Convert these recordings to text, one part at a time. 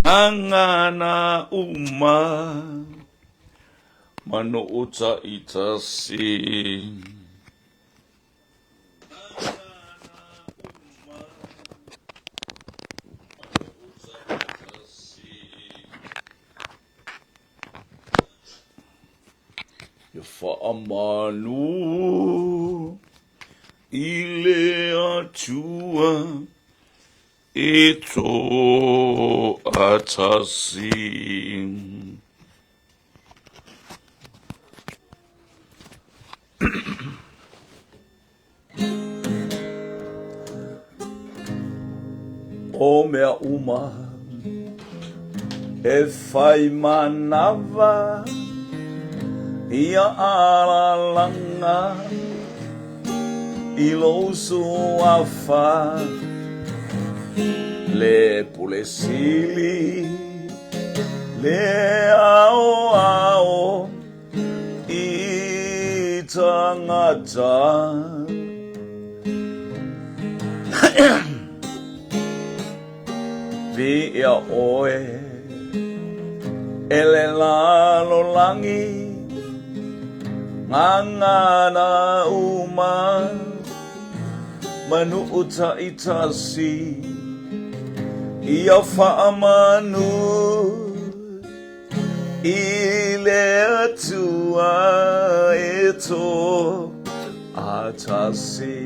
Angana uma mano uta itasi. Fa'amanu ile atua ito atasi. O mea uma e whai manawa ia alalanga i losu afa le pulesili le ao ao i tangata via oe ele lalo langi ngangana uma manu uta itasi ia fa'amanu ile atua ito atasi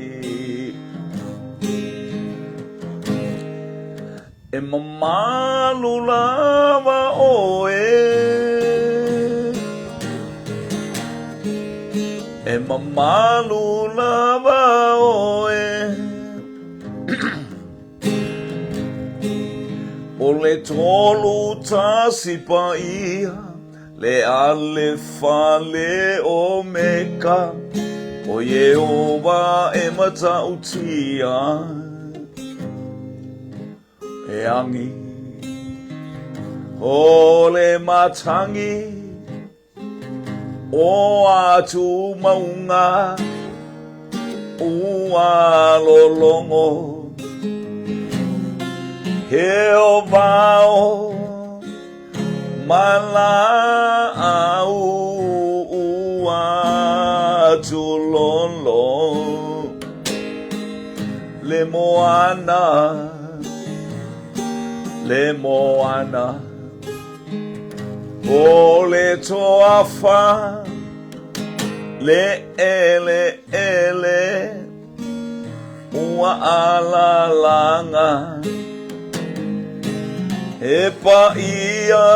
e mamalu lava oe e mamalu lava oe o le tolu tasi pa ia le ale fale o meka o Yehova e mata utia e angi o le matangi o atu maunga ua lolongo he o vao mala au ua atu lolo le moana o le toafa le ele ua alalanga e pa ia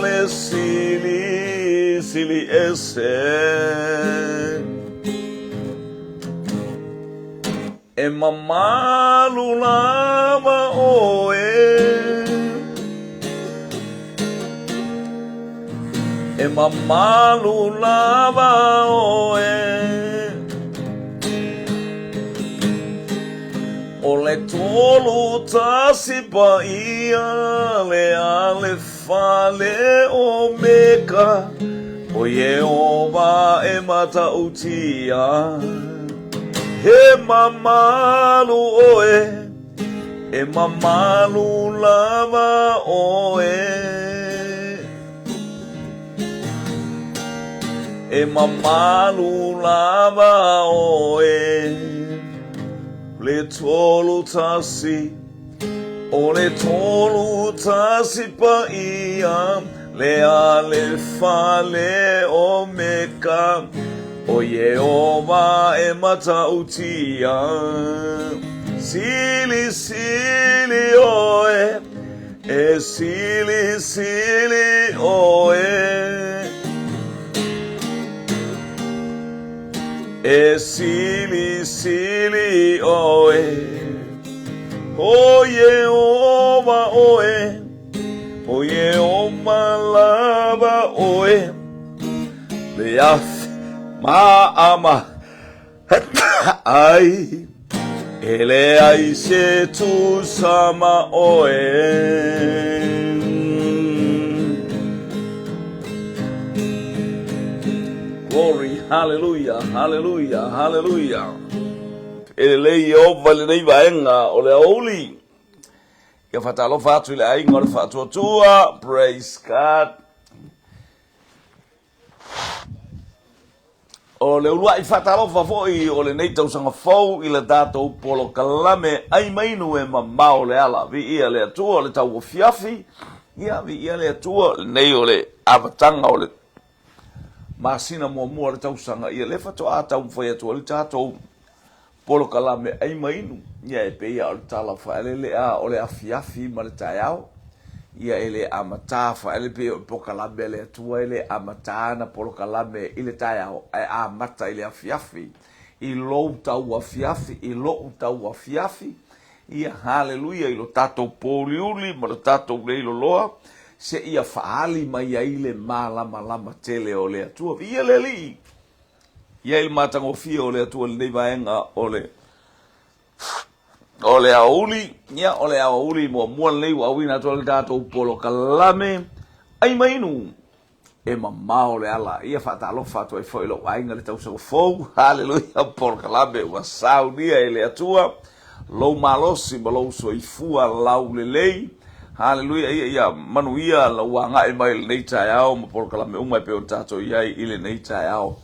le sili ese e mamalu lava oe e mamalu lava oe o le tolu tasi pa ia le ale fale o meka o Yehova e mata utia he mamalu oe e mamalu lava oe e mamalu lava oe le tolu tasi o le tolu tasi pa ia le ale fale o meka o Yehova e mata utia sili oe e sili oe e sili oe o Yehova oe o Yehova lava oe le Ma'ama ai ele ai se tu sama oe glory hallelujah hallelujah hallelujah Ele o vale nei vaenga o le auli. Ia whatalofa atu le ainga o le whatuatua. Praise God. O le ulua I whatalofa foi o le nei tausanga fau I le tātou polo kalame ai mainu e mamau le ala. Vi ia le atua o le tau o fiafi. Ia vi ia le atua nei o le avatanga o le masina mua le tausanga. Ia le whatoa tau foi atua le tātou polo kalame ai mainu. Ia e peia o le tala whaelele a o le afiafi ma le taiao. Ia ele amata whaele pe o polo kalame le atua ele amata na polo kalame I le taiao. Ai amata I le afiafi. I lou tau afiafi, I lou tau afiafi. Ia haleluia I lo tatou poliuli ma lo tatou leilo loa. Se ia faali mai ai le malama tele o le atua. Ia le li. Ia il matangofia o le atua le nei vaenga o le auli. Ia o le auli mua lei wawina atua le tatou polo kalame. Ai mainu. E mamao le ala. Ia whatalofa atua I foi lo wainga le tau fou. Haleluia polo kalame. Wasau nia e le atua. Lou malosi ma lou soifua lau le lei. Haleluia ia manuia la wanga I mai nei taiao ma polo kalame umai pe o tatou iai I le nei taiao.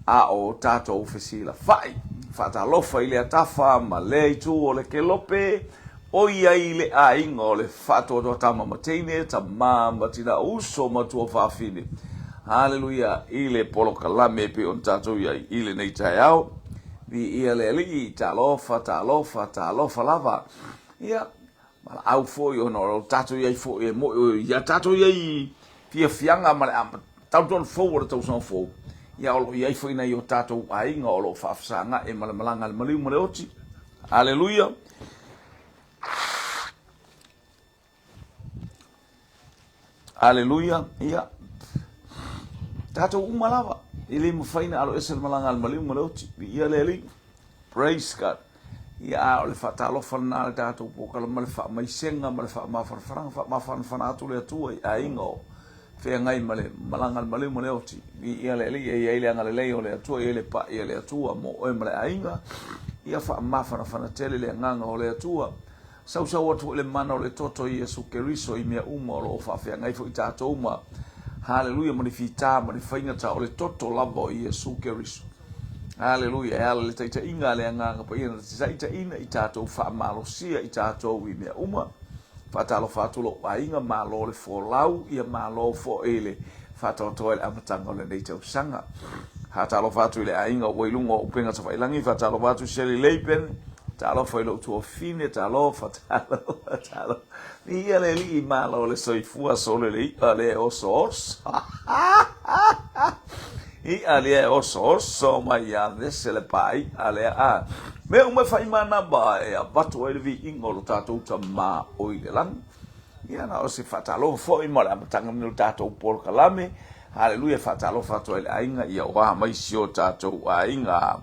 A o tatou fesila fai. Whatalofa I le atafa ma le itu o le kelope. O ia I le ainga o le whatoa toa tama mateine ta mama tina uso matua whawhine. Haleluia I le polo kalame pe o tatou iai I le nei taiao. Vi ia le li talofa lava. Ia mala au foi ono tatou iai foi e mo ia tatou iai fia fianga ma le tau ton forward tau son fo. Ia o iai foi na yo tatou ainga o lo fafsanga e malanga le maliu male oti. Haleluia. Haleluia. Ia tatou umalava. Ile mfaina alo esel malanga le maliu male oti. Ia le li. Praise God. Ia o le whatalofa na le tātou pokala ma le wha mai senga ma le wha mafarfaranga wha mafarfaranga atu le atua I ainga o whea ngai ma le malanga le maleu ma le oti ia le li ia le anga le lei o le atua ia le pa ia le atua mo oe ma le ainga ia wha mafarfaranga tele le nganga o le atua sau atu le mana o le toto I Yesu Keriso I mea uma o lo wha whea ngai fo I tātou uma haleluia ma le fita ma le whaingata o le toto lava o Yesu Keriso. Haleluia, e ala le taita inga le anganga pa ina te taita ina I tātou wha malosia I tātou I mea uma. Whatalo whatulo a inga malo le fōlau, ia malo fō ele whatalo toi le amatanga o le nei tau sanga. Hatalo whatu le a inga o wailunga o upenga sa whailangi, whatalo whatu Shelley Leipen, talo whailo tua fine, talo. Ni ia le li malo le soifua sole le ipa le osos. I alia oso mai a vese le pai alia a me uma fai mana ba e a batu e vi ingolo tatou ta ma o I le lang ia na o se fatalo fo I mora matanga no tatou por kalame haleluia fatalo fatu ele ainga ia wa mai sio tatou ainga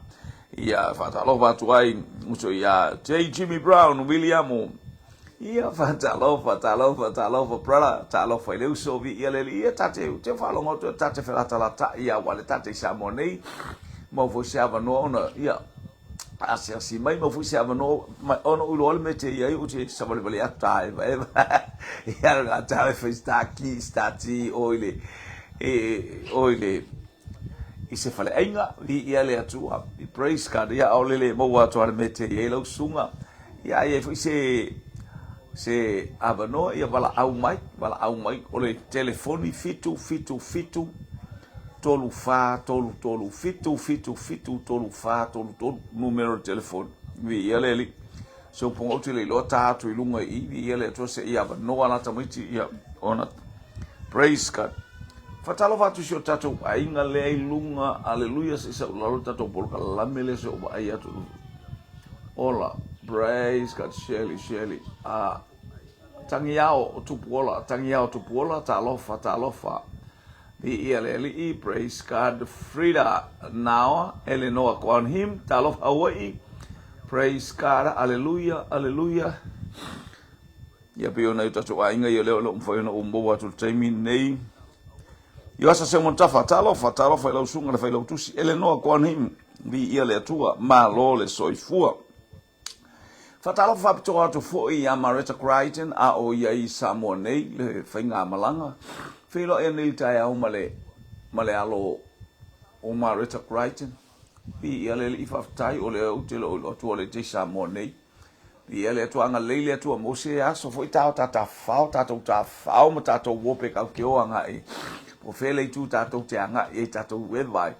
ia fatalo fatu ai muso ia J Jimmy Brown William ia fatalofa brother talofa ele uso vi ia le ia tate te falo ngoto tate felatala ia wale tate samonei mo fo sava no ona ia asia si mai mo fo sava no ono ulo me te ia u te savale vale atai ia la tale festa ki stati oile I se fale ainga vi ia le atua I praise God ia olele mo wa to me te ia lo sunga ia ia fo se avano ia wala au mai o le telefoni fitu tolu fa tolu fitu tolu fa tolu numero de telefoni vi ia le so pongo te le lota tu ilunga I vi ia le to se ia avano ala tamiti ia ona praise God fatalo fatu sio tatu ainga le ilunga haleluia se sa lo tatu por kala mele so ba ia tu ola praise God Shelley tangiao tupuola talofa vi ia le li praise God Frida now Eleanor on him talofa away praise God hallelujah ia pe ona tatu ainga ia le lo foi no umbo watu taimi nei ia sa se montafa talofa ila usunga le failo tusi Eleanor on him vi ia le atua malo le soifua Fatalo fapito atu fo I Marita Crichton a o ia I Samoa nei le whainga malanga. Whilo e nei tai au male alo o Marita Crichton. Pi ia le I whaftai o le au te lo o tua le te Samoa nei. Pi ia le atua anga leile atua mose aso fo I tau tata whao ma tatou wope kau ke o anga I. Po whele I tu tatou te anga I tatou wewai.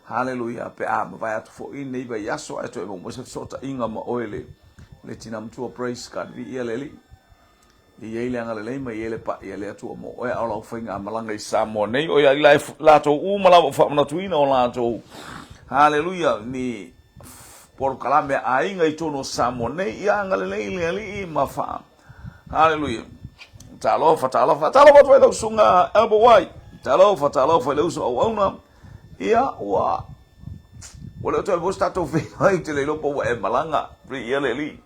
Hallelujah pe a ma vai atu fo I nei vai aso ato e mo se sota inga ma oele. Le tina mtua praise God vi ia leli I ele anga lele mai ele pa ia le atu mo o ala whainga malanga I Samoa nei o ia life lato u mala fa na tuina o lato hallelujah ni por kalame ainga I tono Samoa nei ia anga lele ali ma fa hallelujah talo fa tu lo sunga elbow wai talo fa lo so ona ia wa wala to vos tato fe ai te le lopo e malanga ia leli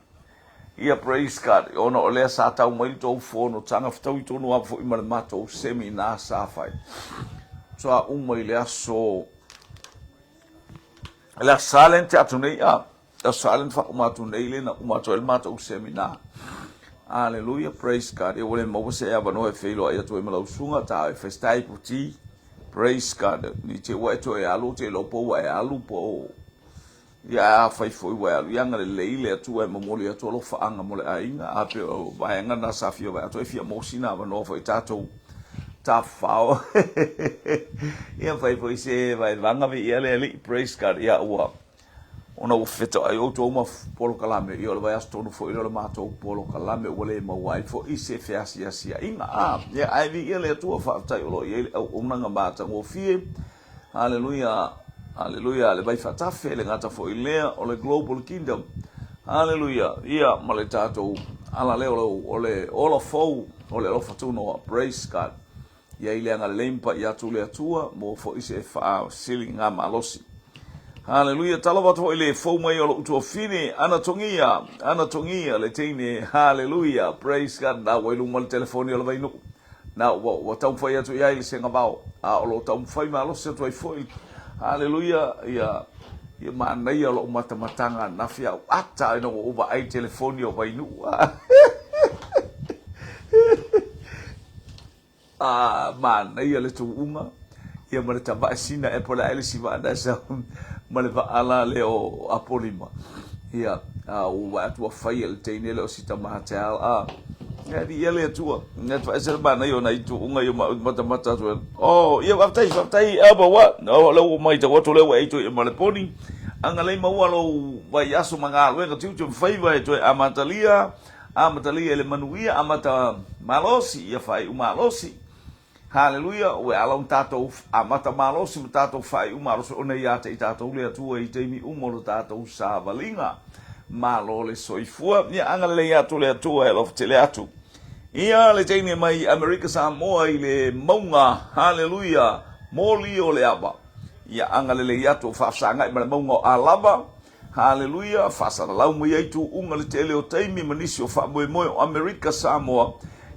ia praise God ona o le sa tau mai to fono tanga ftau I tonu a fo I mato seminar sa fai so a mai le so la silent atu nei a silent fa mato nei le na mato el mato seminar hallelujah praise God e wole mo se ava no e felo ai to e malo sunga ta e festai puti praise God ni te wa to e alu te lopo wa e alu po ya fai foi wa yanga le leile atu e momoli atu lo fa anga mole ainga ape o vai nga na safio va atu e fia mosina va no foi tato ta fao ia fai foi se vai vanga vi ele praise God ia wa ona o feta ai o to ma polo kalame ia vai asto no foi lo mato polo kalame wole ma wai fo I se fe asia inga ia ai vi ele atu fa tai lo ia o nanga mata o fie hallelujah hallelujah le vai fatafe le ngata fo ilea o le global kingdom hallelujah ia male tato ala le ole all of o le ofatuno praise God ia ile anga lempa ia tu le atua mo fo ise fa siling nga malosi hallelujah talava to ile fo mai o uto fini anatongia le tine hallelujah praise God na wailu mal telefoni o vai no na wa tau foi atu ia ile senga bao a o lo tau foi malosi to ai foi hallelujah ia mana ia lo mata-matanga na fia ata no uba ai telefoni o vai nu mana ia le tuunga ia mare taba sina e pola ele si vada sa male va ala le o apolima ia o atu fai el tene le sita matel ia di ele tua net fa ser bana yo na itu unga yo mata tu ia waftai aba wa no lo mai te wato le wa itu e male poni anga le mau lo vai aso manga lo nga tiu fai vai to amatalia le manuia amata malosi ia fai malosi hallelujah we alon tato amata malosi tato fai malosi ona ia te tato le tua I te mi umolo tato sa valinga malo le soifua ia anga le ia tu le tua e lo tele atu ia le tene mai America Samoa I le maunga hallelujah moli o le aba ia anga le ia tu fa sanga I maunga alaba hallelujah fa sa lau mo ia tu unga le tele o taimi manisio fa mo America Samoa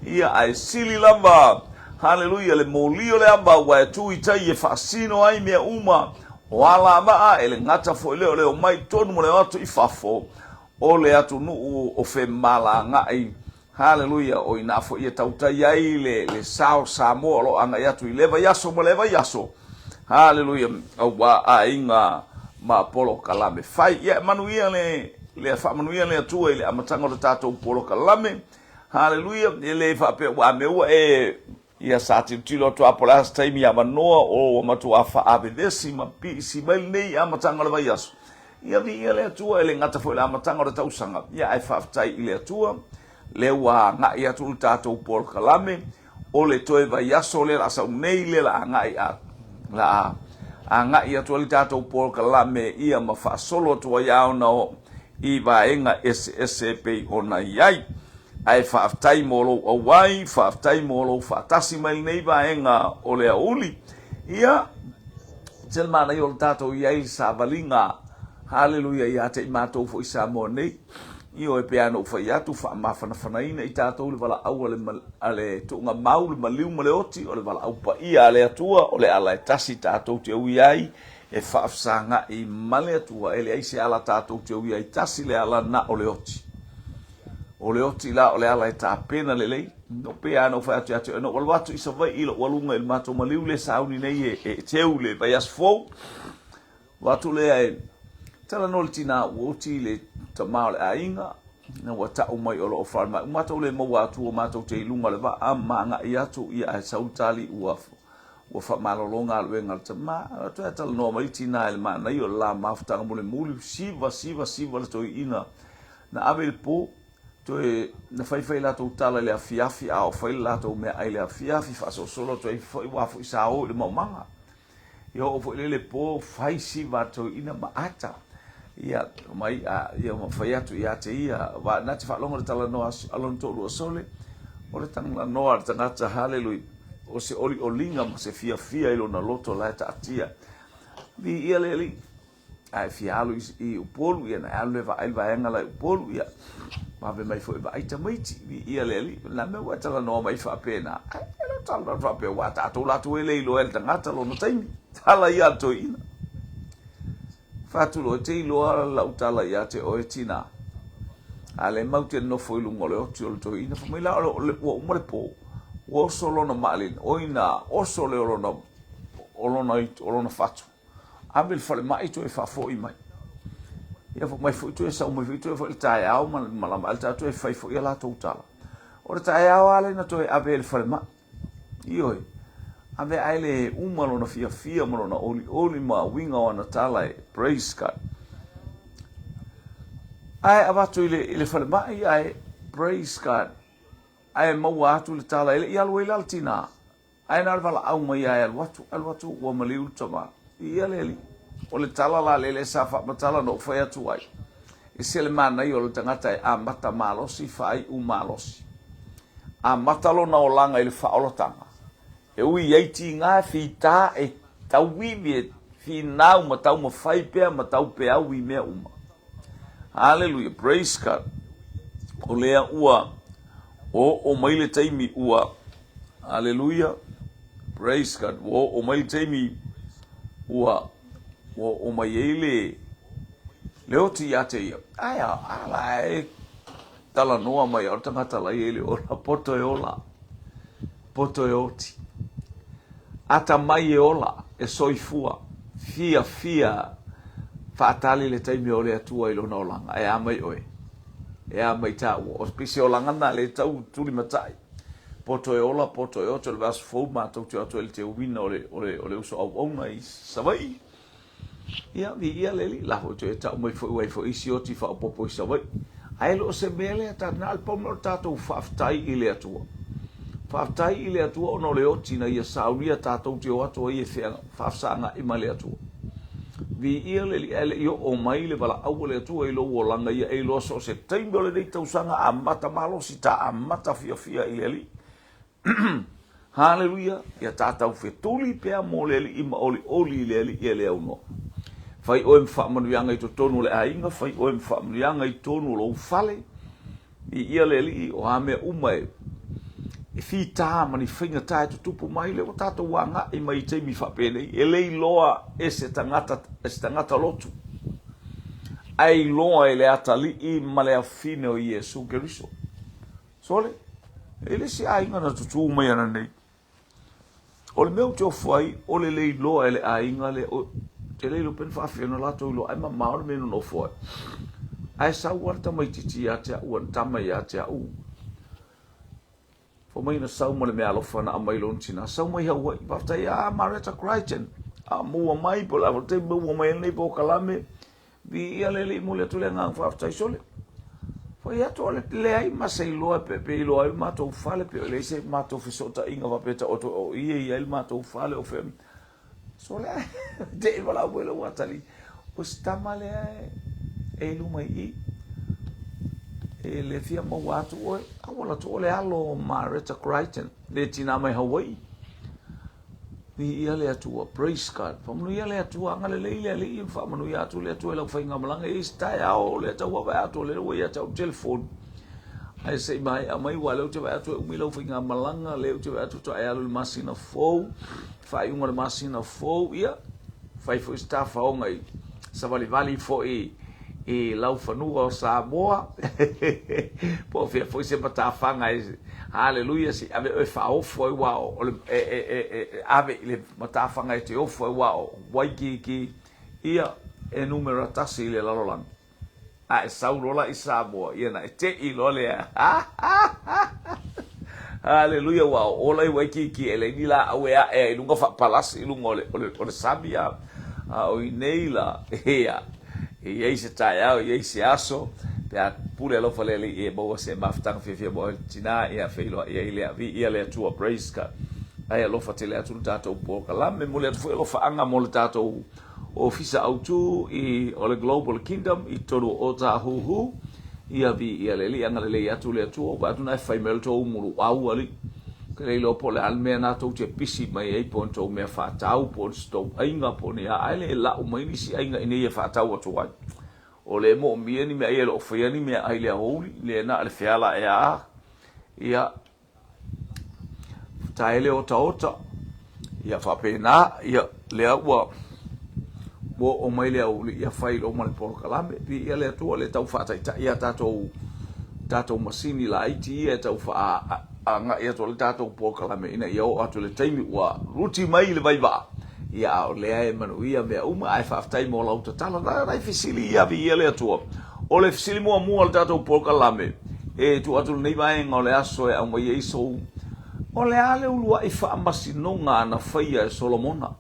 ia ai sili lava hallelujah le moli o le aba wa tu I tai e fa sino ai me uma wala ba ele ngata fo le o mai tonu mo le atu I fafo o le atu nu o fe mala ngai hallelujah o ina fo ia tauta ai le sao Samoa lo anga ia tu leva yaso hallelujah o wa ainga ma polo kalame fai ia manuia le fa manuia le tu ile amatanga o tato polo kalame hallelujah ele fa pe wa me e ia sa tilo to apolas time ia manoa o matu afa abedesi ma pi si bel nei amatanga le yaso ia vi ele tu ele ngata fo le amatanga o tausanga ia ai fa tai ile tu le wa nga ia tu tato polo kalame o le toe vai yaso le la sa nei le la nga ia la anga ia tu le tato polo kalame ia ma fa solo tu ia no I vaenga SSP ona iai ai fa tai molo o wai fa tai molo fa tasi mai nei vaenga o le uli ia tel mana yo tato iai sa valinga hallelujah ia te mato fo isa mo nei io e piano fa ia tu fa ma fa na ina I tato le vala au ale tu nga mau le maliu male oti o le vala au pa ia le atua o le ala tasi tato te iai e fa sanga I male atua ele ai se ala tato te iai tasi le ala na o le oti o le oti la o le ala e tāpena le lei, no pe ano whai atu atu, no walu atu isa vai ilo walunga il mato maliu le sauni nei e teu le vai as fou, watu le ai, tala no le tina oti le tamao le ainga, na wata o mai olo o wharma, umato le mo watu o mato te ilunga le wa amma nga i atu i a sautali uafo, ua whamalolonga aluenga le tama, atu e tala no mai tina ele ma, na i o la mafutanga mule muli, siva le toi ina, na ave le po, toe na fai lato tala le afiafi a o fai lato me ai le afiafi fa so solo toe foi wa foi sa o le mamanga yo o le po fai si va to ina ma ata ia mai a ia ma fai atu ia te ia va na te fa longo le tala no alon to lo sole o le tang la no ar tanga ta hallelujah o se oli olinga ma se fia ilo na loto la ta atia di ia le ai fialu i upolu ia na alwe va elva engala upolu ia ma ve mai foi vai tamaiti ia leli la me wa tala no mai fa pena ela tala fa pe wa ta to la to ele lo el tanga talo no taimi tala ia to ina fa tu lo te lo la utala ia te o etina ale mau te no foi lungo le o to ina fa mai la o mo le po o solo no malin o ina o solo lo no fatu abil fale mai to e fa fo i mai ia fo mai fo to e sa mai fo to e fo tai au ma alta to e fai fo ia la to tala ora tai au ale na to e abil fale ma io ave ale umalo na fia mo na oli ma winga ona tala e praise God ai abato ile fale ma ai praise God ai mo watu le tala ile ia lo ile altina ai na vala au mai ai al watu o maliu toma ia leli o le tala la lele sa fa matala no fa ya tuai e se le mana i o le tangata e a mata malosi fai u malosi a matalo na olanga i le fa olotanga e ui yaiti ngā fita e tau wiwe fi nau ma tau ma fai pea ma tau pea ui mea uma hallelujah praise God o lea ua o maile taimi ua hallelujah praise God o maile taimi ua o mai ele leo ti ate ia ai ala e tala noa mai o tangata la ele o la poto e oti ata mai e ola e soifua fia faatali le taimi o le atua ilo na olanga e amai oe e amai ta o spisi olanga na le tau tuli matai poto e oto le vas fo ma tau te ato te wina ole uso au mai savai ia vi ia leli la ho te ta mai fo isi oti fa popo savai ai lo se mele ta na al pomo ta to faftai ile atua no le oti na ia sauria ta to te ato ia fafsanga i male atua vi ia leli ele io o mai le bala au le atua ilo o langa ia ilo so se taimbo le dei tau sanga a mata malo si ta a mata fia ile hallelujah ya tatau fetuli pe moleli ima oli leli ele uno fai o mfa manuanga i tonu le ainga fai o mfa manuanga i tonu lo fale i ia leli o ame umai e fi ta mani finga tai tupu mai le o tatou wanga i mai te mi fa pele ele loa ese tangata lotu ai loa ele atali i male afine o Yesu Keriso sole ele si ainga na tutu mai ana nei o le meu te ofai o le lei loa ele ainga le o te lei lo pen fa fino lato lo ai ma o meno no foi ai sa warta mai titi ya te o tama ya te o fo mai na sa mo le me alo fana mai lon tina sa mai hawa pa ta ya Marita Crichton a mo mai po la te mo mai nei po kalame vi ia le mo le tule nga fa ta sole foi a tole le ai ma sei lo pe lo ai ma to fale pe le se ma to fisota inga va peta o ia il ma to fale o fem sole de vola abuelo watali o sta male e lu mai e le fia mo watu o awala to le alo Marita Crichton le tina mai Hawaii vi ia le atua praise God famu ia le atua ngale le famu ia tu le atua la fainga malanga e sta ao le atua va atu le ia tau telephone ai sei mai amai wala tu va atu mi lo fainga malanga le tu va atu to ai alu masina fo fai uma masina fo ia fai fo sta fa ngai sa vali fo e lau whanua o Samoa po fia foi se matawhanga haleluia si ave o whaofo i wao ave le matawhanga te ofo i wao Waikiki ia e numero tasi le lalolang a e saurola i Samoa ia na e te i lolea haleluia wao ola i Waikiki ele ni la awea e ilunga palasi ilunga ole sabia o i neila ia e aí se tá e aí se aso pe pule lo falele e bo se maftang fe bo tina e a feilo e ele a vi e ele tua praise ka ai lo fatele atu tato po kala me mole foi lo fa anga mole tato ofisa autu i ole global kingdom i todo o ta hu ia vi ele li anga le atu le atu ba tu na fai mel to mulu au ali ke lo po le alme na to te pisi mai e ponto me fa tau po sto ainga po ne ale la o mai ni si ainga ine e fa tau to wa o le mo mi ni me ai lo foi ni me ai le holi le na le fiala e a ia taele o taota ia fa pena ia le wa mo o mai le o ia fai lo mal por kalame pi ia le to le tau fa ta ia tato masini la iti e tau fa anga ia to le tato po kalame ina ia o atu le taimi wa ruti mai le vai va ia o le ai manu ia me uma ai fa tai mo la tala dai fisili ia vi ia le to o le fisili mo le tato po kalame e tu atu nei vai ngole aso e o ia so o le ale ulua i fa masinonga na faia e Solomona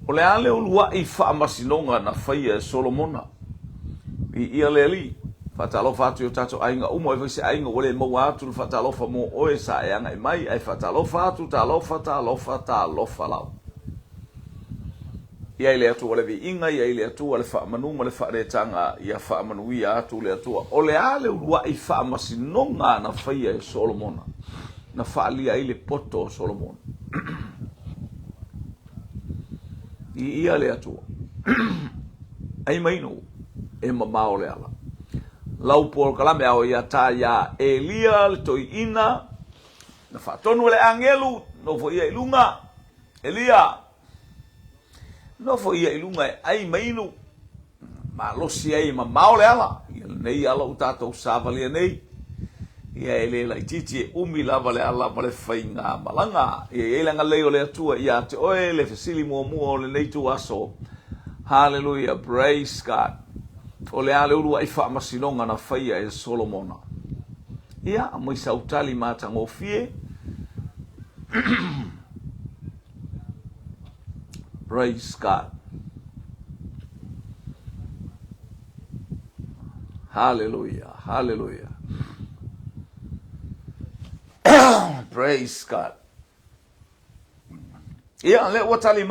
o le ale ulua i fa masinonga na faia e Solomona i ia le li fatalo fatu yo tato ainga umo e se ainga ole mo atu fatalo fa mo o sa anga mai ai fatalo fatu talo la ia ile atu ole vi inga ia ile atu ole fa manu mo le fa re tanga ia fa manu ia atu le atu ole ale ulua i fa masinonga na faia e Solomona na fa ali ai le poto Solomon ia le atu ai mai no e mamao le ala lau por kalame ao ia ta ia Elia to ina na fa tonu le angelu no fo ia ilunga Elia no fo ia ilunga ai mainu ma lo si ai mamao le ala nei ala utato savali nei ia ele la titi umi lava le ala pale fainga malanga ia ele nga leo le tua ia te oe le fasili mo le nei tu aso hallelujah praise God o le ale ulu ai fa masinonga na faia e Solomona ia mo sautali mata ngofie praise God hallelujah hallelujah praise God ia le watali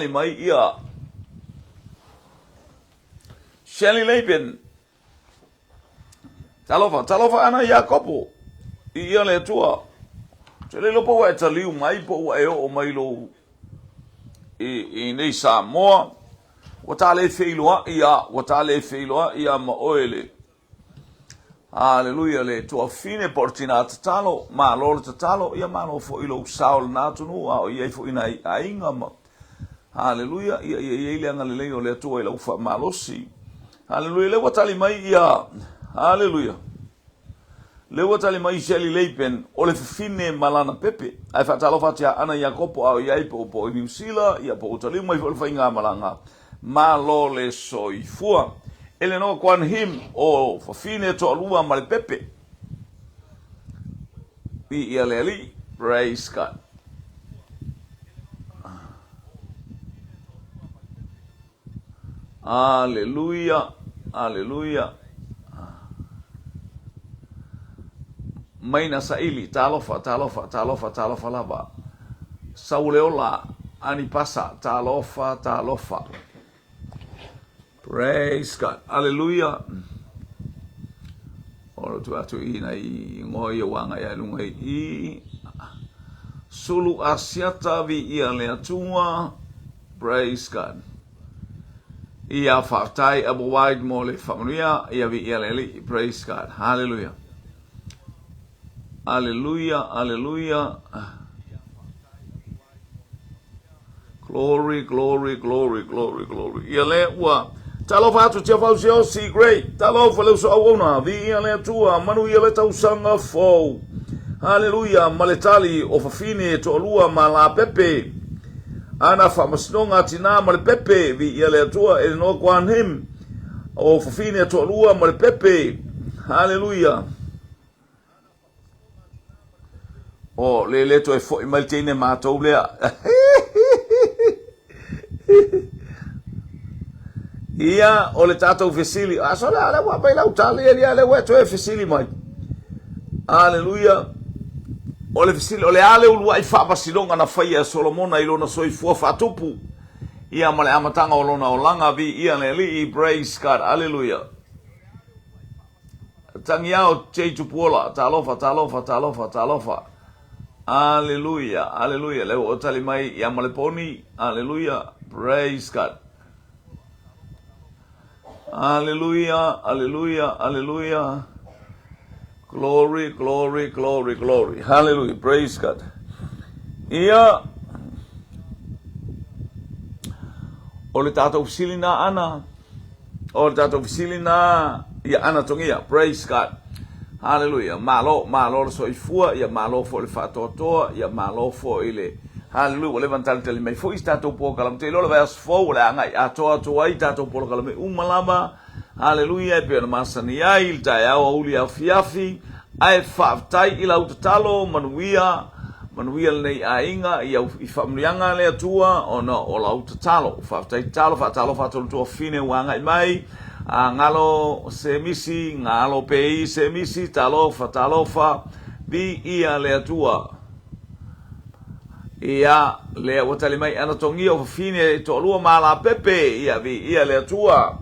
mai ia Shelley Laban talofa ana Jacobo ia le tua Shelley lopo wa taliu mai po e o mai lo e nei Samoa watale feiloa ia ma oele hallelujah le tua fine portina talo ma lo talo ia ma no fo ilo Saul natunu o ia fo ina ainga ma hallelujah ia ile anga le le tua ilo fa malosi hallelujah le watali mai ia hallelujah le watali mai Shelley Laban o le fine malana pepe ai fa talo fatia ana Jacopo au ia po New Zealand ia po tali mai fo fainga malanga ma lo le soifua ele no kwan him o fine to lua mal pepe bi ia le praise God hallelujah hallelujah maina saili talofa lava sauleola ani pasa talofa praise God hallelujah ora tu atu ina i ngoi wanga ya lunga i sulu asiata vi ia le atua praise God ia fatai abu wide mole familia ia vi ia le praise God hallelujah hallelujah hallelujah glory ia le wa Talofa atu tia fau seo si great. Talofa leu so awona. Vi ia le tua. Manu ia le tau sanga fau. Haleluia. Maletali o fafine to lua ma la pepe. Ana fa masnonga tina ma le pepe. Vi ia le tua e no kwan him. O fafine to lua ma le pepe. Haleluia. O le to e fo i maltene ma to lea. Ia o le tatou fesili. So le ale wa bai lau tali ia le weto e fesili mai. Aleluia. O le fesili o le ale ulua i whaapasilonga na whaia Solomona i lona soifua whatupu. Ia ma le amatanga o lona o langa vi ia le li i praise God. Aleluia. Tangi au te tupuola. Talofa, talofa, talofa, talofa. Aleluia. Aleluia. Leo o tali mai ia ma le poni. Aleluia. Praise God. Hallelujah, hallelujah, hallelujah. Glory, glory, glory, glory. Hallelujah, praise God. Ia o le tatou fisili na ana. O le tatou fisili na ia ana tongia, praise God. Hallelujah. Malo le soifua, ia malo fo le fatotoa, ia malo fo ile. Hallelujah, o le vantale tele mai foi tatou po kalam te lo vai fo le anga atoa ai tatou po kalam umalama. Hallelujah, pe na masani ai ta ya o uli afiafi ai faftai ila utatalo manuia nei ainga ia I famlianga le atua ona o la utatalo faftai talo fatolo to fine wanga mai ngalo semisi ngalo pei semisi talofa bi ia le atua. Ia le watali mai ana tongi o fine to lua mala pepe ia vi ia le tua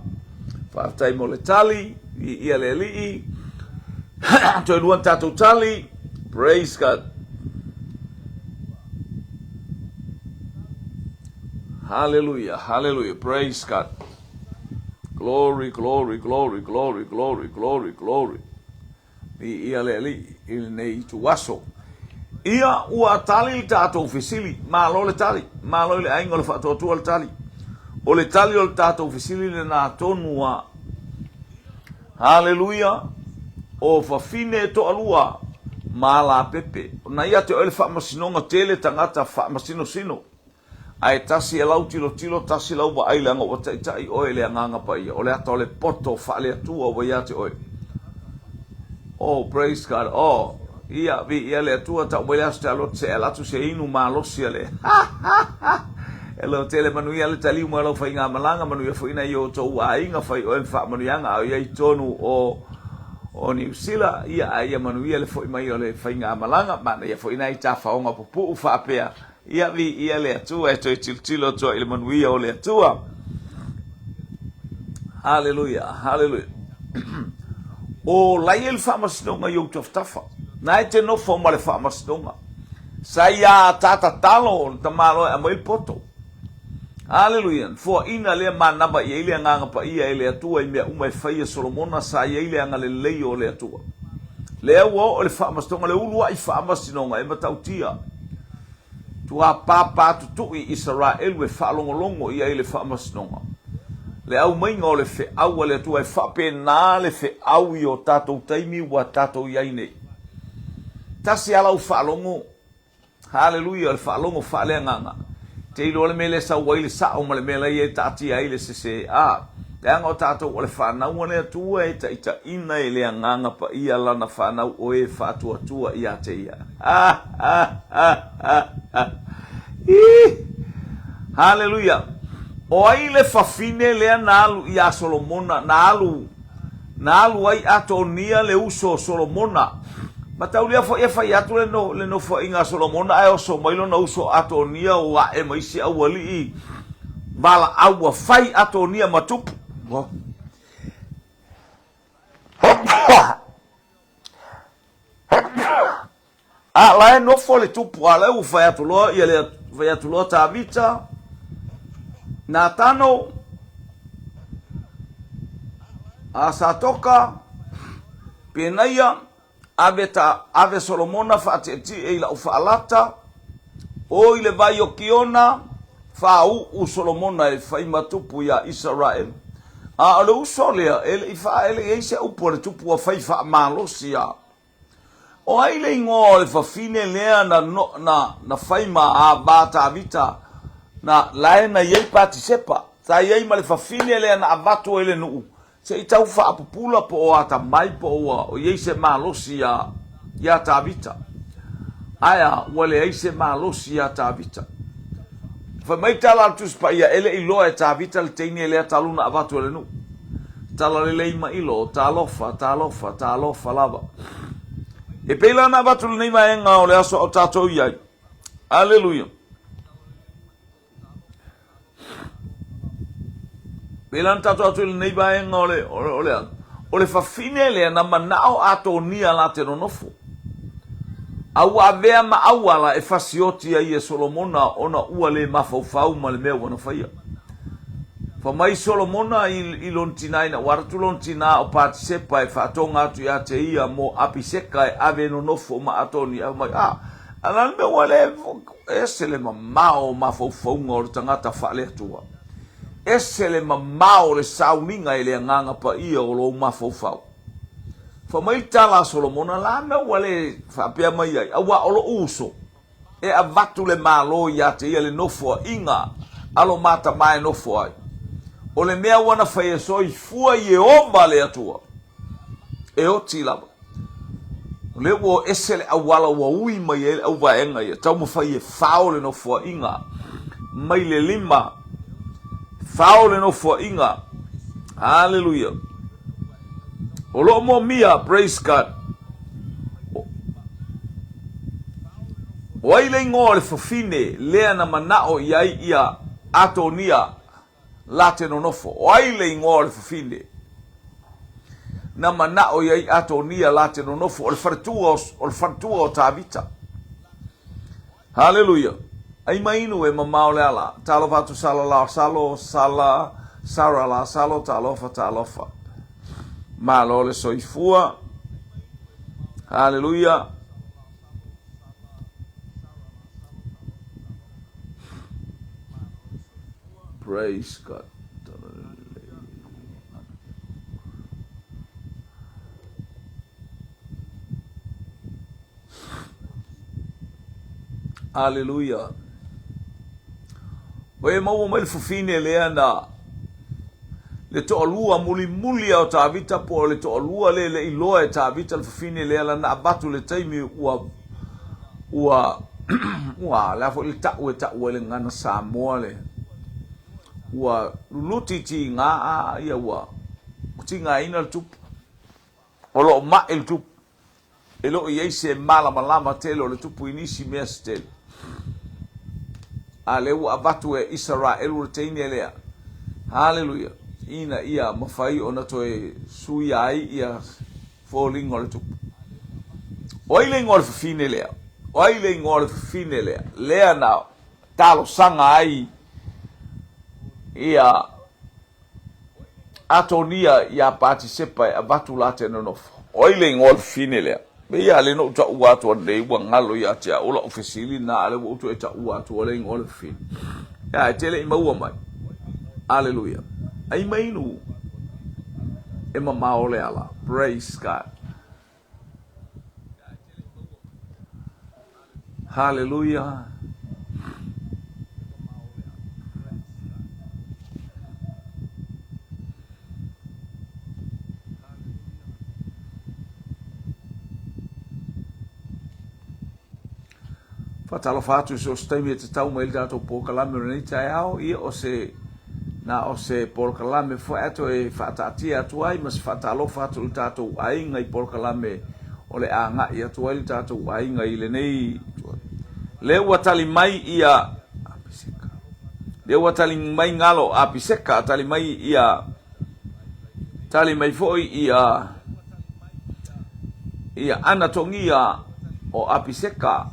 fa tai mo le tali ia le li to lua tatu tali praise God. Hallelujah, hallelujah, praise God. Glory, glory, glory, glory, glory, glory, glory. Ia le li il nei tu waso. Ia ua tali le tatou fesili, malo le tali, malo le ainga le whatotua le tali. O le tali o le tatou fesili le nā tonua. Hallelujah. O whawhine to alua, mā la pepe. Na ia te oele whamasinonga tele tangata whamasino sino. Ai tasi e lau tilo, tasi lau wa ailanga o taitai oele anganga pa ia. O le ato le poto whaale atua o ia te oe. Oh, praise God. Oh. Ia vi ia le tua ta wele asta lo se ala tu se inu malosi ale elo tele manu ia le tali mo lo fainga malanga manu ia faina yo to ainga fai o fa manu yanga ia tonu o ni sila ia manu ia le foi mai o le fainga malanga mana ia faina I ta faonga pupu fa pea ia vi ia le tua e to tilo to ile manu ia o le tua. Hallelujah, hallelujah. O lai el famasnonga yo toftafa. Nai te no fo male fa mastonga. Saya tata talo ta malo a mai poto. Hallelujah. Fo ina le manaba ia ile nganga pa ia ile atua I mea umai faia Solomona sa ia ile anga le leio le atua. Le wo o le fa mastonga le ulua I fa masinonga e matautia. Tua papa tu I Israel we fa longo ia ile fa mastonga. Le au mai ngo le fe au le tua e fa pe na le fe au yo tatou taimi wa tatou ia nei. Tasi ala u whaalongo. Hallelujah, le whaalongo whaale nganga. Te ilo le mele sa waile sa o male mele e tati aile se te anga o tato o le whanau ane atua e ta ita ina e le nganga pa ia lana whanau o e whatua tua ia te ia. Hallelujah. O aile whawhine lea nalu ia Solomona, nalu ai atonia le uso Solomona. Mataulia fo e fai atu le no fo inga Solomona ai o so mailo na uso atonia o e maisi awali bala awa fai atonia matupu. La no fo le tupu ala u fai atulo ia le fai atulo ta vita na tano asa toka penaya ave Solomona fateti e la ufalata o ile vai o kiona fa u Solomona e fai matupu ya Israel A o uso lea, ele I wha ele e se upo le tupu a whai wha malosi a. O ai le ingo le whawhine lea na whai ma a bata vita, na lae na iei pati sepa, ta iei ma le whawhine lea na avatu ele nuu. Se I tau wha apupula po o ata mai po o iei se malosi a ia ta vita. Aya, wale ei se malosi a ta vita. Fa mai tala tus pa ia ele I loa e ta vita le teini ele taluna avatu ele nuu. Tala le leima ilo, ta lofa lava. E peila na avatu le neima enga o le aso o tatou iai. Aleluia. Peila na tatou atu le neima enga o le fafine le na manao ato nia la te nonofo. Au avea ma awala e fasioti ai e Solomona ona ua le mafaufau ma le mea wana whaia. Fa mai Solomona I lontina ina waratu lontina o pati sepa e whaatonga atu I te ia mo apiseka e ave nonofo ma atoni a mai anan me wale esele ma mao mafaufaunga o le tangata whaale atua. Esele ma mao le sauninga I le anganga pa ia o lo mafaufau. Fa mai tala Solomona la me wale whaapea mai ai awa o lo uso e avatu le malo I te ia le nofo inga alo mata mai nofo ai. O le mea wana whaia soi fua I oma le atua. E o lava. Le wo esele awala wa ui mai ele au vaenga ia. Tau mo whaia whao le no fua inga. Mai le lima. Whao le no fua inga. Hallelujah. O lo mo mia, praise God. O ai le ingoa le whawhine lea na manao iai ia atonia. Late no nofo, o ai le ingoa le whawhine. Na manao iai atonia late no nofo, o le wharatua o tāvita. Hallelujah. Ai mainu e mamao le ala, talo vatu sala la, salo, sala, sara la, salo, talofa. Malo le soifua. Hallelujah. Praise God. Hallelujah. Oe mau mai fufine lea na le to'alua muli au tāvita po le to'alua le iloa e tāvita le fufine lea la na abatu le taimi ua lafo le ta'u le ngana Samoa le ua luluti ti ngā ia ua ti ngā ina le tupu o lo ma el tupu e lo iei se malama tele o le tupu inisi mea se tele a le ua avatu e Israelu le teine lea. Hallelujah. Ina ia mawhai ona toe sui ai ia fōlingo le tupu. Oi le ngore fine lea. Oi le ngore fine lea. Lea na talo sanga ai ia atonia ia pati sepa e avatu late nonofo. Oi le ngore fine lea. Be ia le no ta ua to nei wa ngalo ia tia ola ofisili na ale wo to ta ua to le ngore fine. Ya tele I maua mai. Hallelujah. Ai mainu e mamao le ala. Praise God. Hallelujah. Fatalo fatu so stay te tau mai dato po kalame nei tai ao I o se por kalame fo ato e fatati atu ai mas fatalo fatu tato ai ngai por kalame o le anga I atu ai tato ai ngai le nei le watali mai ia apiseka le watali mai ngalo apiseka tali mai ia tali mai foi ia anatongia o apiseka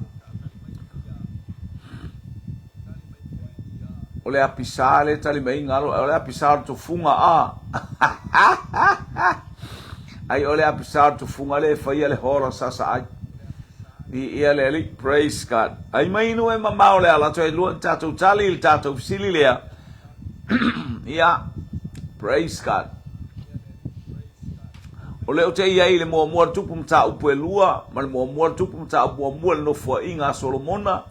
o le apisale tali mai ngalo o le apisale to funga ai o le apisale to funga le fai le hora sasa ai ia le praise God ai mai no e mamao le ala to e lu tato tali il tato sili le ia Praise God. O leo te ia ile mua tupu mta upu elua, ma le mua tupu mta upu le no fua inga Solomona,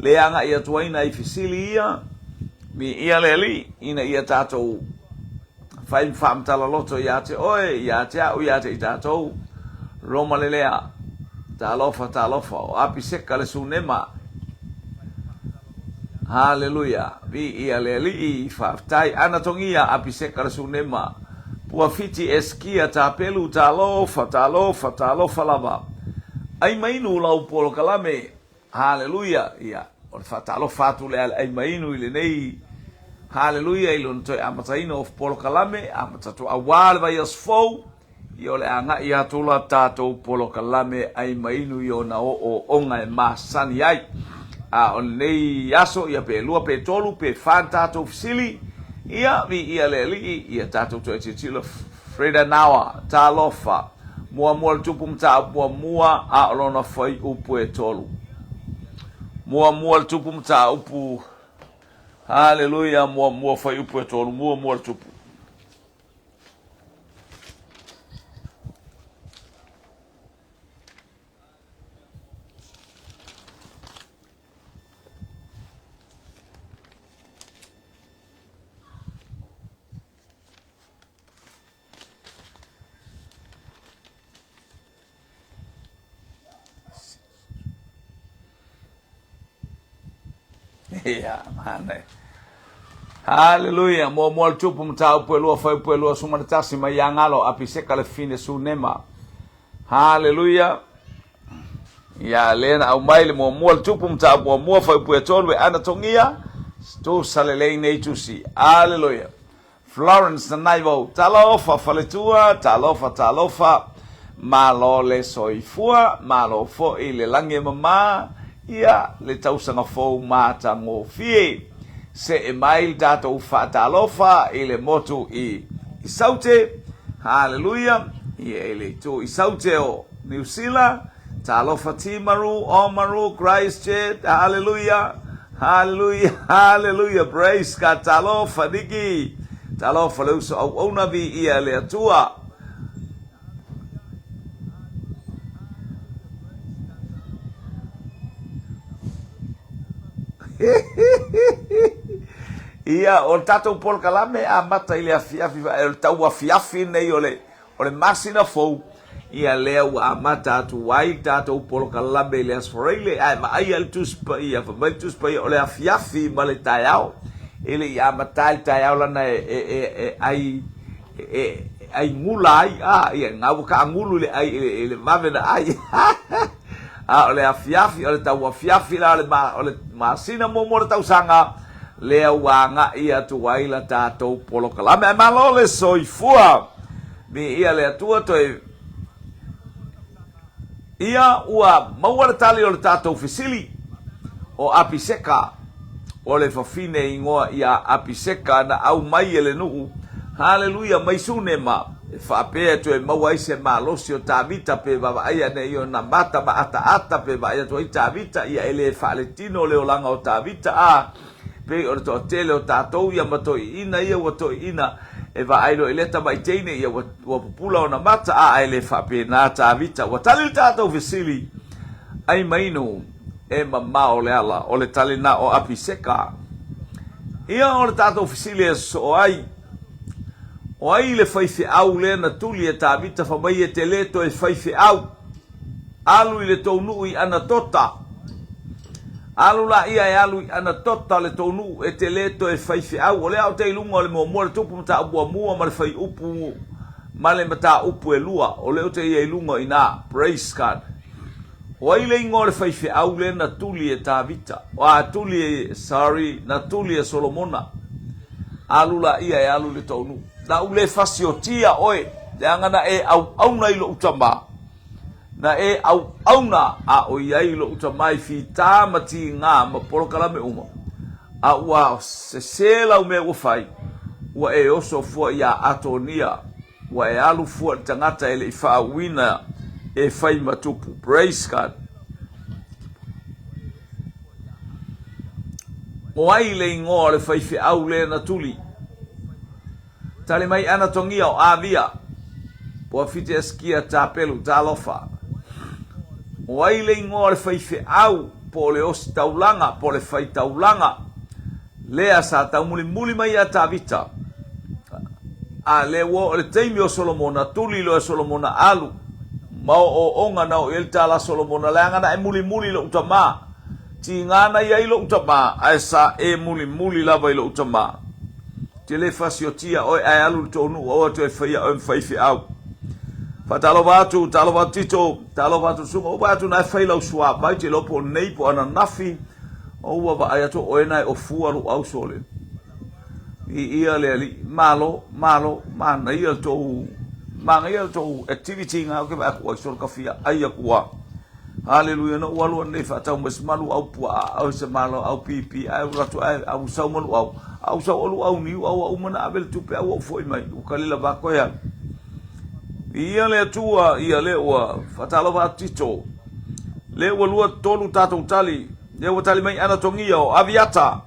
le anga ia tuaina I fisili ia, mi ia le li, ina ia tātou whaim whamtala loto ia te oe, ia te au ia te I tātou, Roma le lea, tā lofa, o api seka le sunema. Hallelujah. Vi ia le li I whaftai, ana tongia api seka le sunema. Pua fiti eskia tā pelu tā lofa lava. Ai mainu lau polo kalame. Hallelujah. Ia. O tā lofa atu le ai mainu I le nei. Hallelujah. Ilo ntoi amataino of polo kalame. Amatatu awal vai asfou. Io le anga ia tula tātou polo kalame ai mainu io na o onga masani ai. O nei aso ia pe lua pe tolu pe fan tātou fisili. Ia vi ia le li ia tātou to tilo Freda Nawa tā lofa mua tupu mta mua a olona fai upu e tolu mua tupu mta upu. Hallelujah. Mua fai upu e tolu mua tupu. Yeah, man. Hallelujah. Mua tupu mta upu elua fai upu elua sumaritasi ma yangalo apiseka le fine sunema. Hallelujah. Ya lena au maile mua tupu mta mua fai upu e tolu e ana tongia. Tu salelei nei tusi. Hallelujah. Florence na naivo. Talofa faletua. Talofa. Malo le soifua. Malo fo I le lange mama. Ia le tausanga fou mata ngō fie. Se e mail tātou whaatalofa I le motu I saute. Hallelujah. Ia e le tō I saute o New Zealand. Talofa Timaru, Oamaru, Christchurch. Hallelujah. Praise God. Talofa Niki. Talofa leuso au onavi ia le atua. Ia o tatou pol kalame a mata I le afiafi o tau afiafi nei o le masina fou. Ia lea ua amata atu wai tatou pol kalame le asforeile ai ma ai al tuspa ia fa mai tuspa o le afiafi ma le taiao. Ele ia amata le taiao lana ai ngula ai ia ngau ka ngulu le ai le mavena ai. O le afiafi o le tau afiafi la o le masina mo le tau sanga lea wanga ia tu waila tātou polo kalame ai malo le soifua mi ia le atua toi ia ua maua le tali o le tātou fisili o apiseka o le fafine ingoa ia apiseka na au mai ele nuhu. Hallelujah. mai sunema whapea tu e maua ise malosi o tāvita pe baba aia ne io na mata ba ata pe ba aia tu i tāvita ia ele whaletino leo langa o tāvita pe o to tele o tātou ia mato ina ia wato ina e va ailo eleta mai teine ia wa pupula o na mata ele whapea na tāvita wa tali tātou visili ai mainu e mamma o le ala o le tali na o apiseka ia o le tātou visili e so ai o ai le faife au le na tuli e tāvita whamai e te leto e faife au. Alu I le tonu I ana tota. Alu la ia e alu I ana tota le tonu e te leto e faife au. O le au te ilunga o le mua le tupu mta abua mua ma le fai upu ma le mata upu e lua. O le au te ia ilunga ina. Praise God. O ai le ingo le faife au le na tuli e tāvita. O a tuli e, na tuli e Solomona. Alu la ia e alu le tonu. Na ule fasiotia oe le angana e au na ilo utama na e au na a o ia ilo utama I fi tamati nga ma polokalame uma a ua sesela ume ufai ua e oso fua ia atonia ua e alu fua tangata ele ifa wina e fai matupu. Praise God. o ai le ingoa le fai fi au le na tuli tali mai ana tongia o avia po fiti eskia tapelu talofa o aile ngor faife au po le os taulanga po le fai taulanga lea sa tau muli mai ata vita a le wo le teimi o Solomona tuli lo Solomona alu ma o onga na o el tala Solomona langa na e muli lo utama ti ngana ia lo utama a sa e muli lava lo utama te le fasiotia o ai alu tonu o te faia o faife au fa talo vatu tito talo vatu sunga o vatu na fai lo sua mai te lo po nei po ana nafi o wa ai to o na o fuaru au sole ia le ali malo mana ia to activity nga ke ba ko sol kafia ai kwa haleluya no walu ne fa tau mes malu au pua au se malo au pipi au ratu au sau malu au sau au ni au mana abel tu pe au foi mai o kalila ba ko ya ia le tua ia le wa fatalo va tito le walua tolu tatou tali le wa tali mai ana tongia o aviata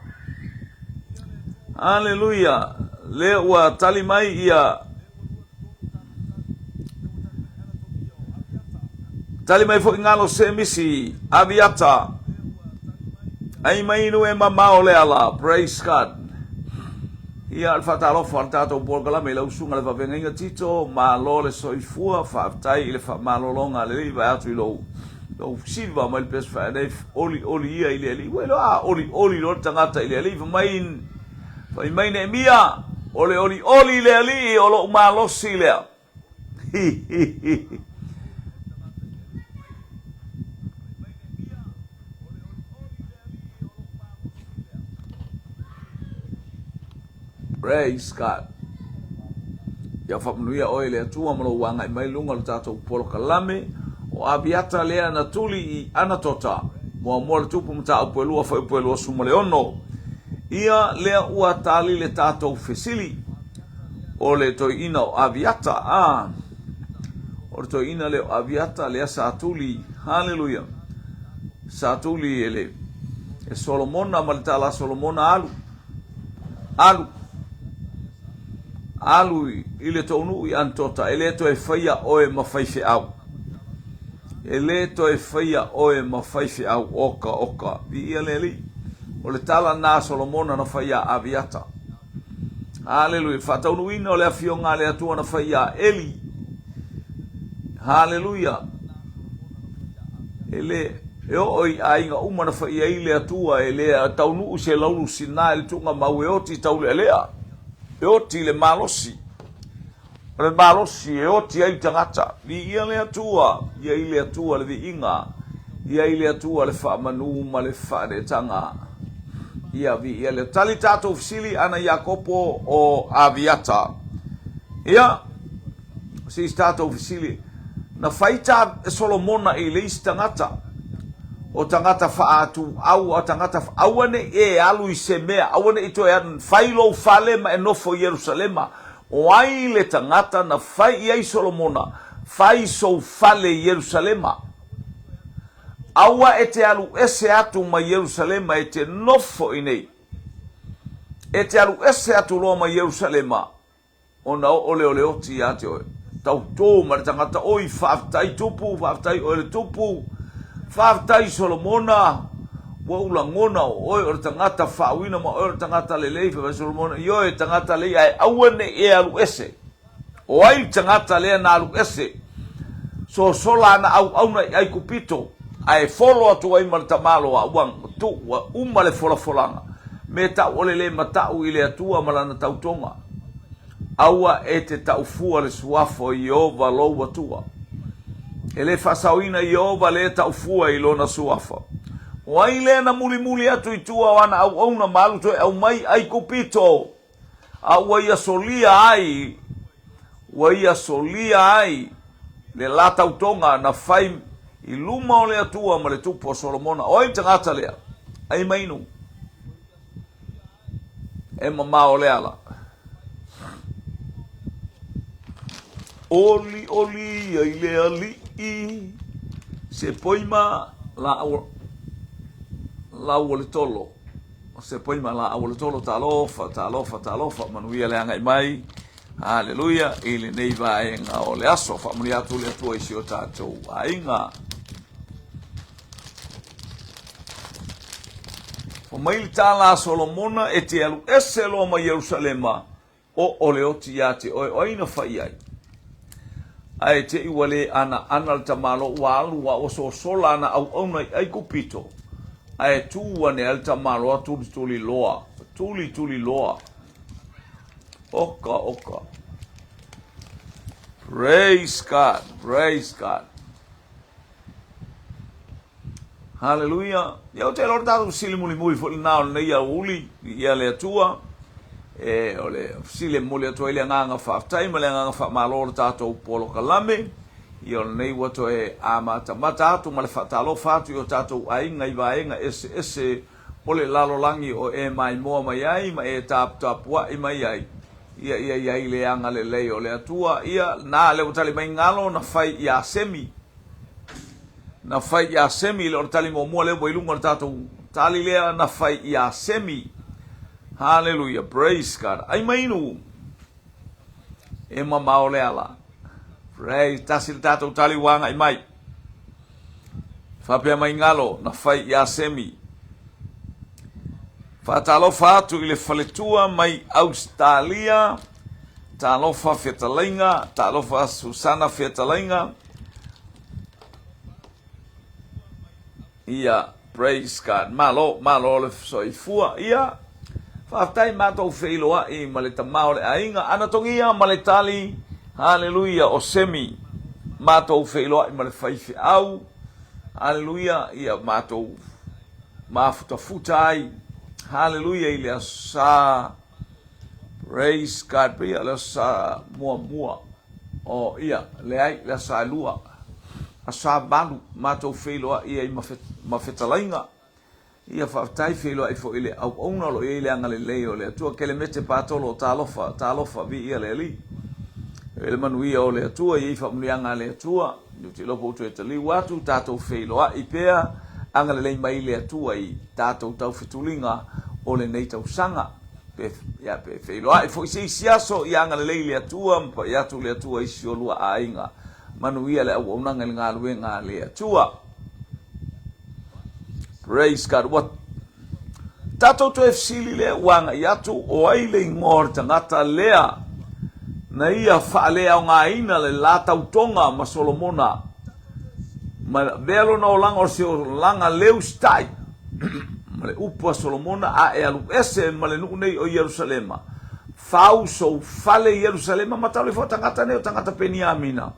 haleluya le wa tali mai ia tali mai fo ngalo se misi aviata ai mai no e mama ole ala praise God ia al fatalo fortato borgala me la usunga le vavenga inga tito ma lo le soifua fa tai ile fa malolonga le va atu lo silva mal pes fa dai oli ia ile ali welo oli lo tangata ile ali fa mai ne mia oli le ali o ma lo sile praise God ya famnuia oile tua malo wanga mai lunga le tatou polo kalame o abiata lea na tuli I ana tota mo le tupu mta upelua fa upelua sumale ono ia lea ua tali le tatou fesili o le toina o abiata o le toina le o abiata lea sa tuli haleluya sa tuli ele e Solomona malitala Solomona alu ile tonu I antota ele to e faia o e mafaife au ele to e faia o e mafaife au oka vi ele o le tala na Solomona na faia aviata haleluya fatau ina o le afionga le atua na faia eli haleluya ele oi ainga uma na faia ile atua ele taunu se laulu sina le tunga maueoti taule lea oti le malosi oti ai tangata vi ile atua ia ile atua le inga ia ile atua le fa manu ma le fa de tanga ia vi ile tali tato ofisili ana Yakopo o aviata ia si tato ofisili na faita Solomona ile istangata o tangata fa atu au tangata awane e alu isemea awane ito ya failo falema enofo Yerusalema o ai le tangata na fai ia Solomona fai so fale Yerusalema awa ete alu ese atu ma Yerusalema ete nofo inei ete alu ese atu lo ma Yerusalema ona ole oti ate o tau to ma tangata oi faftai tupu faftai ole tupu faftai Solomona wa ulangona oi o tangata fawina ma o tangata lelei fa Solomona yo e tangata le ai awane e alu ese o ai tangata le na alu ese so sola na au na ai kupito ai follow to ai martamalo wa wang tu wa umale folanga meta ole le mata u ile atua malana tautonga aua ete taufua le suafo Yehova lo watua ele fasawina Yehova le taufua ilona suafa wa ile na muli atu itua wana au na malu to au mai ai kupito au wa solia ai le lata utonga na fai iluma ole atua ma le tupo Solomona oi tangata lea ai mainu e mama ole ala oli ile ali se poima la ole tolo se poima la ole tolo talofa manuia le anga mai Haleluia, ili nei vaenga o le aso, whamuri atu le atua isi o tātou ainga. O maili tāla Solomona e te alu ese loa ma Yerusalema o le oti iate o ina whai ai. Ai te iwale ana le tamalo wa alu wa oso sola ana au auna ai kupito. Ai tuwa ne al tamalo a tuli loa. Tuli loa. Oka. Praise God. Hallelujah. Ia te lor tatu sili muli fo nao nei ia uli ia le atua. Ole sili muli atua ile nganga whaftai ma le nganga whamalo tatu polo kalame. Ia ole nei wato amata mata atu ma le whatalo whatu i o tatu ainga i vaenga ese ole lalo langi o mai moa mai ai ma tapua i mai ai. Ia ile anga le lei o le atua. Ia na le utali mai ngalo na fai ia semi. Na fai ia semi le ortali mo mua le boilunga tatou tali lea na fai ia semi. Hallelujah, praise God. Ai mainu e mamao le ala. Praise tasil tatou tali wanga i mai. Fapea mai ngalo na fai ia semi. Fatalo fatu ile faletua mai Australia. Talofa Fetalainga, talofa Susana Fetalainga. Ia, praise God. Malo le soifua. Ia, whaftai mātou wheiloa i maleta maole ainga. Anatongia maletali, hallelujah, o semi. Mātou wheiloa i male whaifi au. Hallelujah, ia mātou mafuta ai. Hallelujah, i lea sa. Praise God, pia lea sa mua. O ia, leai lea sa lua. Asa balu mātou wheloa ia i mawhetalainga. Ia whaftai wheloa i fo ile au aunalo ia ile angale leo le atua. Kele mete pātolo tālofa vi ia le li. Ele manuia o le atua i whamunianga le atua. Nuti lopo utu e tali watu tātou wheloa i pea. Angale lei mai le atua i tātou tau whetulinga o le nei tau sanga. Ia pe wheloa i fo isi siaso i angale lei le atua. Mpa i atu le atua isi o lua ainga. Manuia le au unanga le ngalue ngā le atua. Praise God. What? Tato to efsili le wanga i atu o aile ngor tangata lea. Na ia whaalea o ngā ina le lātau tonga ma Solomona. Ma velo na o langa o se o langa leu stai. Ma le upua Solomona a e alu ese ma le nuku nei o Yerusalema. Fau so fale Yerusalema ma tau le fo tangata ne o tangata Peniamina.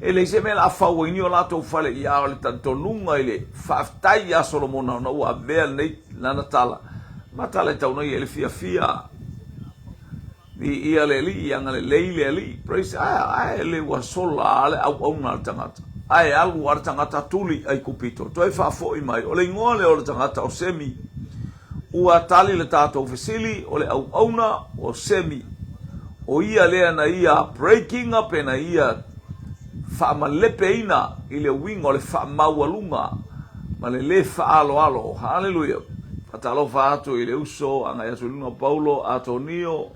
Ele se me la fau ini o lato fale ia o le tantonunga ile whaftai a Solomona na ua vea nei lana tala. Matala tau nei ele fia. Ni ia le li, ianga le leile li. Praise, ai le ua sola ale au auna al tangata. Ai alu al tangata tuli ai kupito. Toi whafoi mai, o le ingoa le o le tangata o semi. Ua tali le tato fesili, o le au auna o semi. O ia lea na ia breaking up e na ia whaamalepe ina i le wingo le whaamaualunga ma le whaaloalo. Hallelujah. Patalo whaato i le uso anga i atulunga Paulo Atonio.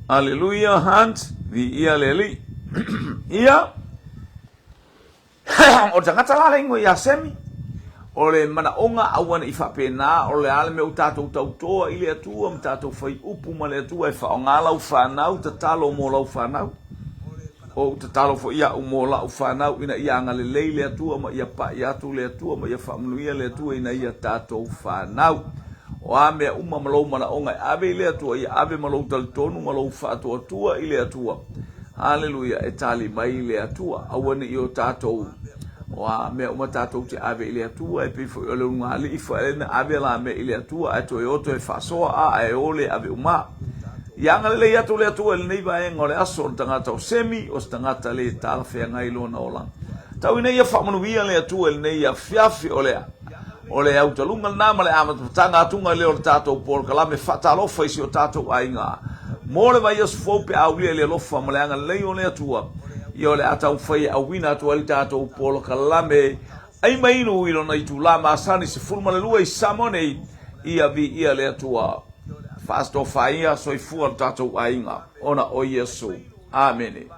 Hallelujah. Hunt vi ia le li. Ia o tangata la ingo ia semi o le mana onga awana i whapena o le ale me o tātou tautoa i le atua ma tātou whai upu ma le atua e wha o ngā lau whanau ta talo mo lau whanau o ta talo fo ia o mo lau whanau ina ia anga le lei le atua ma ia pa ia tu le atua ma ia whamnuia le atua ina ia tātou whanau o ame uma malou mana onga ave i le atua ia ave malou talitonu malou whaatua atua i le atua. Hallelujah, e tali mai i le atua awana i o tātou wa me uma tātou te ave i le atua e pifo i ole unga ali i whaelena ave la me i le atua e to e oto e whasoa a e ole ave uma ianga le atu le atua le nei vaenga o le aso o tangata o semi o tangata le tala whea ngai lona o lang tau i nei a whamanuia le atua le nei a whiafi o le au talunga nama le amatutanga atunga le o le tātou por kalame whatalofa isi o tātou ainga mo le vai as fope au le lofa mo le anga le o le atua i le atau whai au wina atua li tātou polo kalame ai mainu i lona i tu la masani se fulma le lua i samone i a vi i le atua Fasto faia soifua tatou ainga. Ona o Yesu. Amen.